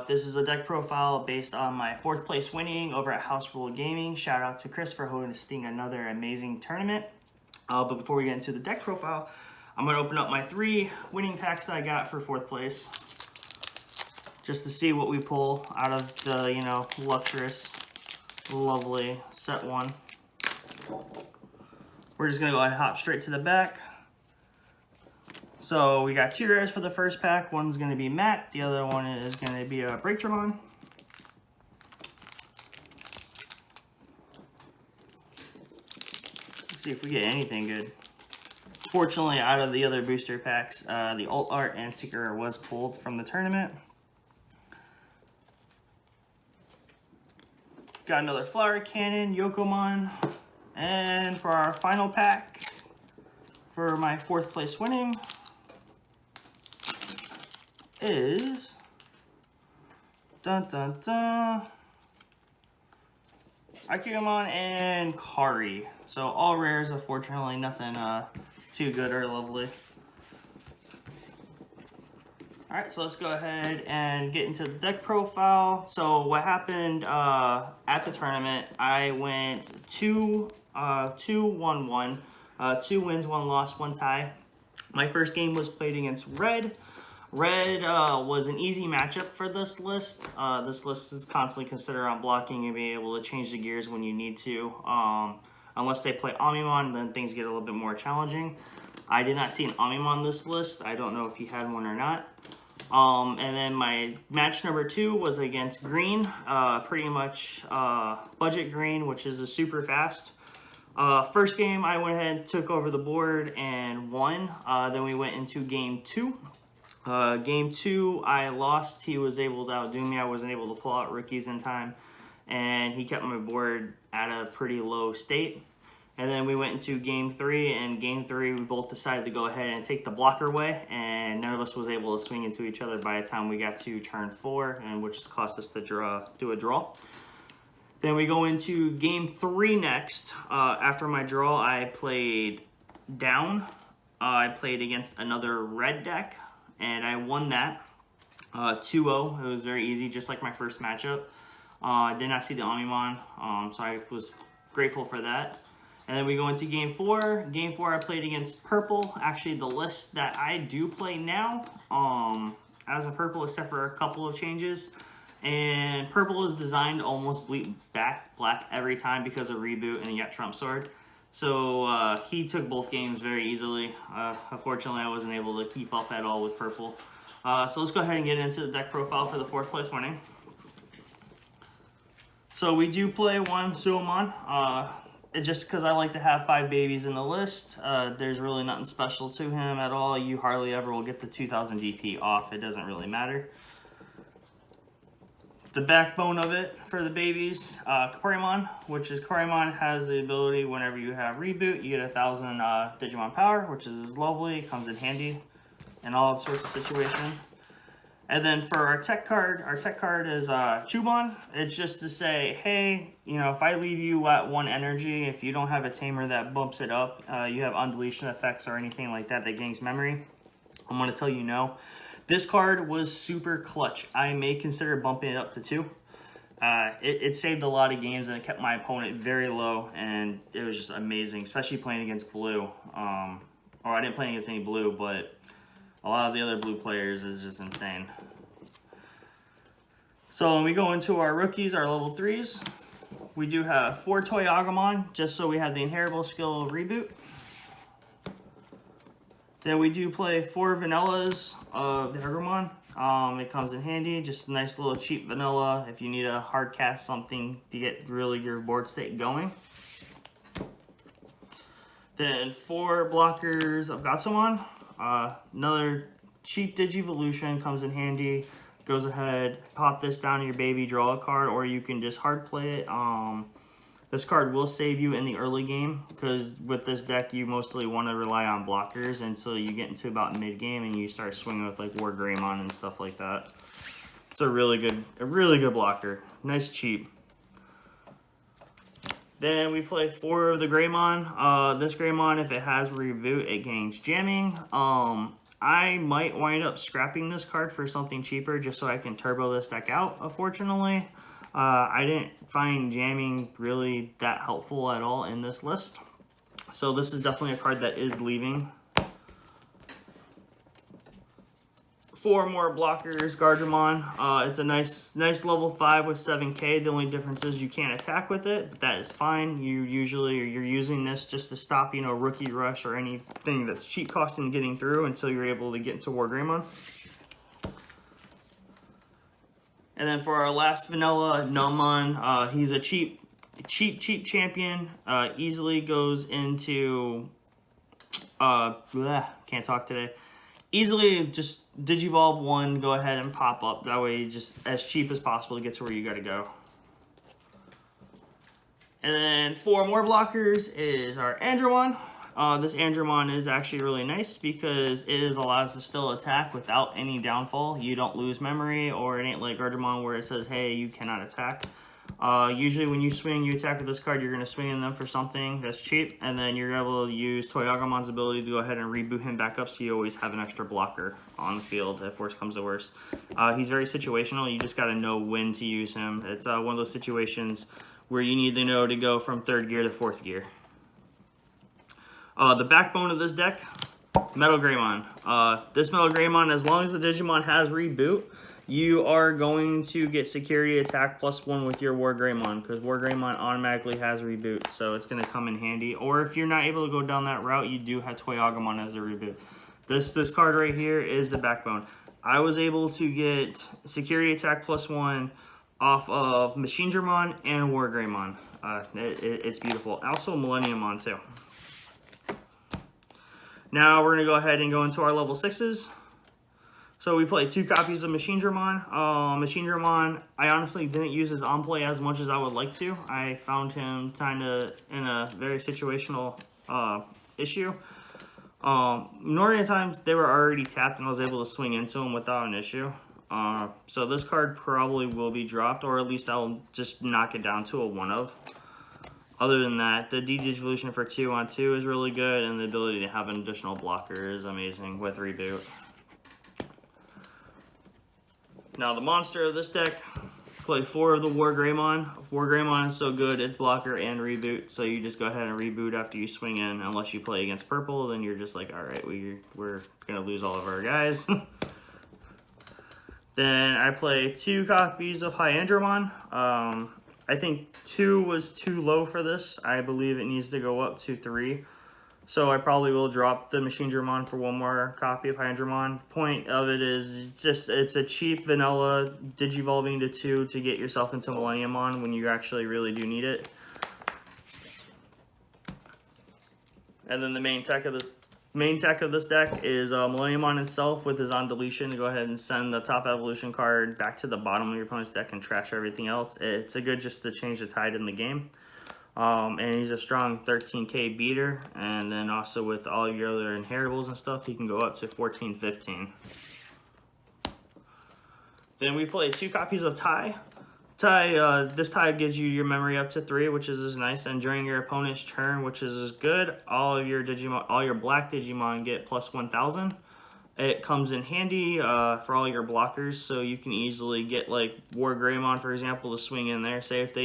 This is a deck profile based on my 4th place winning over at House Rule Gaming. Shout out to Chris for hosting another amazing tournament. But before we get into the deck profile, I'm going to open up my 3 winning packs that I got for 4th place, just to see what we pull out of the, luxurious, lovely set 1. We're just going to go ahead and hop straight to the back. So we got 2 rares for the first pack. One's going to be Matt. The other one is going to be a Digimon. Let's see if we get anything good. Fortunately, out of the other booster packs, the Alt Art and Seeker was pulled from the tournament. Got another Flower Cannon, Yokomon. And for our final pack, for my 4th place winning, is Digimon and Kari. So all rares, unfortunately, nothing too good or lovely. Alright, so let's go ahead and get into the deck profile. So what happened at the tournament, I went 2-1-1. 2 wins, 1 loss, 1 tie. My first game was played against Red. Red was an easy matchup for this list. This list is constantly considered on blocking and being able to change the gears when you need to. Unless they play Omnimon, then things get a little bit more challenging. I did not see an Omnimon this list. I don't know if he had one or not. And then my match number 2 was against Green. Pretty much budget Green, which is a super fast. First game, I went ahead and took over the board and won. Then we went into game 2. Game 2, I lost. He was able to outdo me. I wasn't able to pull out rookies in time, and he kept my board at a pretty low state. And then we went into game 3, and game 3, we both decided to go ahead and take the blocker away, and none of us was able to swing into each other by the time we got to turn 4, and which cost us to do a draw. Then we go into game 3 next. After my draw, I played down. I played against another red deck, and I won that 2-0. It was very easy, just like my first matchup. I did not see the Omnimon, so I was grateful for that. And then we go into game 4. Game 4, I played against purple. Actually, the list that I do play now as a purple, except for a couple of changes. And purple is designed to almost bleed back black every time because of reboot, and you got Trump Sword. So he took both games very easily. Unfortunately, I wasn't able to keep up at all with purple. So let's go ahead and get into the deck profile for the 4th place winning. So we do play 1 Suomon. Just because I like to have 5 babies in the list. There's really nothing special to him at all. You hardly ever will get the 2000 DP off. It doesn't really matter. The backbone of it for the babies, Kaporimon, which is Kaporimon has the ability whenever you have reboot, you get 1000 Digimon power, which is lovely, comes in handy in all sorts of situations. And then for our tech card is Chubon. It's just to say, hey, if I leave you at 1 energy, if you don't have a tamer that bumps it up, you have undeletion effects or anything like that that gains memory, I'm going to tell you no. This card was super clutch. I may consider bumping it up to 2. It saved a lot of games, and it kept my opponent very low, and it was just amazing, especially playing against blue. Or I didn't play against any blue, but a lot of the other blue players is just insane. So when we go into our rookies, our level 3s, we do have 4 Toy Agumon, just so we have the inheritable skill of reboot. Then we do play 4 vanillas of the Agumon. It comes in handy, just a nice little cheap vanilla if you need a hard cast something to get really your board state going. Then 4 blockers of Gatsumon. Another cheap Digivolution comes in handy. Goes ahead, pop this down to your baby, draw a card, or you can just hard play it. This card will save you in the early game, because with this deck you mostly want to rely on blockers until you get into about mid game and you start swinging with like War Greymon and stuff like that. It's a really good blocker. Nice cheap. Then we play 4 of the Greymon. This Greymon, if it has reboot, it gains jamming. I might wind up scrapping this card for something cheaper just so I can turbo this deck out, unfortunately. I didn't find jamming really that helpful at all in this list. So this is definitely a card that is leaving. 4 more blockers, Digimon. It's a nice level 5 with 7k. The only difference is you can't attack with it, but that is fine. You're using this just to stop, you know, rookie rush or anything that's cheap costing getting through until you're able to get into War Greymon. And then for our last vanilla, Nomon, he's a cheap champion. Easily goes into, can't talk today. Easily just Digivolve 1, go ahead and pop up. That way just as cheap as possible to get to where you gotta go. And then 4 more blockers is our Andromon. This Andromon is actually really nice because it is allows to still attack without any downfall. You don't lose memory, or it ain't like Digimon where it says, hey, you cannot attack. Usually when you swing, you attack with this card, you're going to swing in them for something that's cheap, and then you're able to use Toyagamon's ability to go ahead and reboot him back up so you always have an extra blocker on the field if worse comes to worse. He's very situational. You just got to know when to use him. It's one of those situations where you need to know to go from 3rd gear to 4th gear. The backbone of this deck, Metal Greymon. This Metal Greymon, as long as the Digimon has reboot, you are going to get security attack +1 with your War Greymon, because War Greymon automatically has reboot, so it's going to come in handy. Or if you're not able to go down that route, you do have Toyagomon as a reboot. This card right here is the backbone. I was able to get security attack +1 off of Machinedramon and War Greymon. It's beautiful. Also Millenniumon too. Now we're going to go ahead and go into our level 6s. So we played 2 copies of Machinedramon. Machinedramon, I honestly didn't use his on-play as much as I would like to. I found him kind of in a very situational issue. Majority of times they were already tapped and I was able to swing into them without an issue. So this card probably will be dropped, or at least I'll just knock it down to a 1-of. Other than that, the Digivolution for 2-on-2 is really good, and the ability to have an additional blocker is amazing with reboot. Now the monster of this deck, play 4 of the War Greymon. War Greymon is so good, it's blocker and reboot, so you just go ahead and reboot after you swing in. Unless you play against purple, then you're just like, alright, we're gonna lose all of our guys. Then I play 2 copies of Hyandramon. I think 2 was too low for this. I believe it needs to go up to 3. So I probably will drop the Machinedramon for 1 more copy of Hyandramon. Point of it is just, it's a cheap vanilla Digivolving to 2 to get yourself into Millenniumon when you actually really do need it. And then the main tech of this deck is Millenniumon itself with his on deletion to go ahead and send the top evolution card back to the bottom of your opponent's deck and trash everything else. It's a good just to change the tide in the game. And he's a strong 13k beater, and then also with all your other inheritables and stuff, he can go up to 14-15. Then we play 2 copies of Tai. This tie gives you your memory up to 3, which is nice, and during your opponent's turn, which is good, all your black Digimon get plus 1,000. It comes in handy for all your blockers, so you can easily get like War Greymon, for example, to swing in there. Say if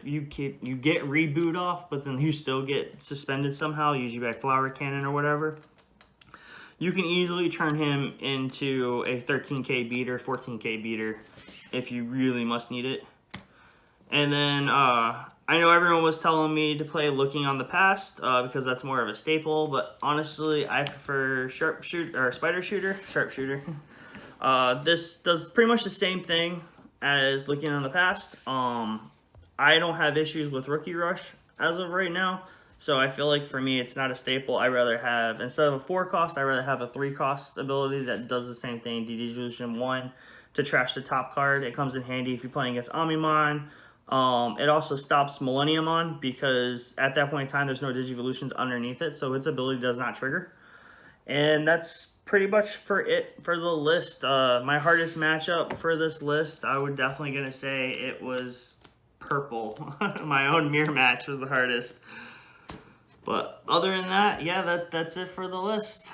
you get reboot off, but then you still get suspended somehow, usually by Flower Cannon or whatever. You can easily turn him into a 13k beater, 14k beater, if you really must need it. And then I know everyone was telling me to play Looking on the Past because that's more of a staple, but honestly I prefer Spider Shooter, Sharpshooter. This does pretty much the same thing as Looking on the Past. I don't have issues with Rookie Rush as of right now, so I feel like for me it's not a staple. I rather have, instead of a 4 cost, I rather have a 3 cost ability that does the same thing. Digivolution 1 to trash the top card. It comes in handy if you're playing against Omnimon. It also stops Millenniumon because at that point in time there's no Digivolutions underneath it, so its ability does not trigger. And that's pretty much for it for the list. My hardest matchup for this list, I would definitely gonna say it was purple. My own mirror match was the hardest. But other than that, yeah, that's it for the list.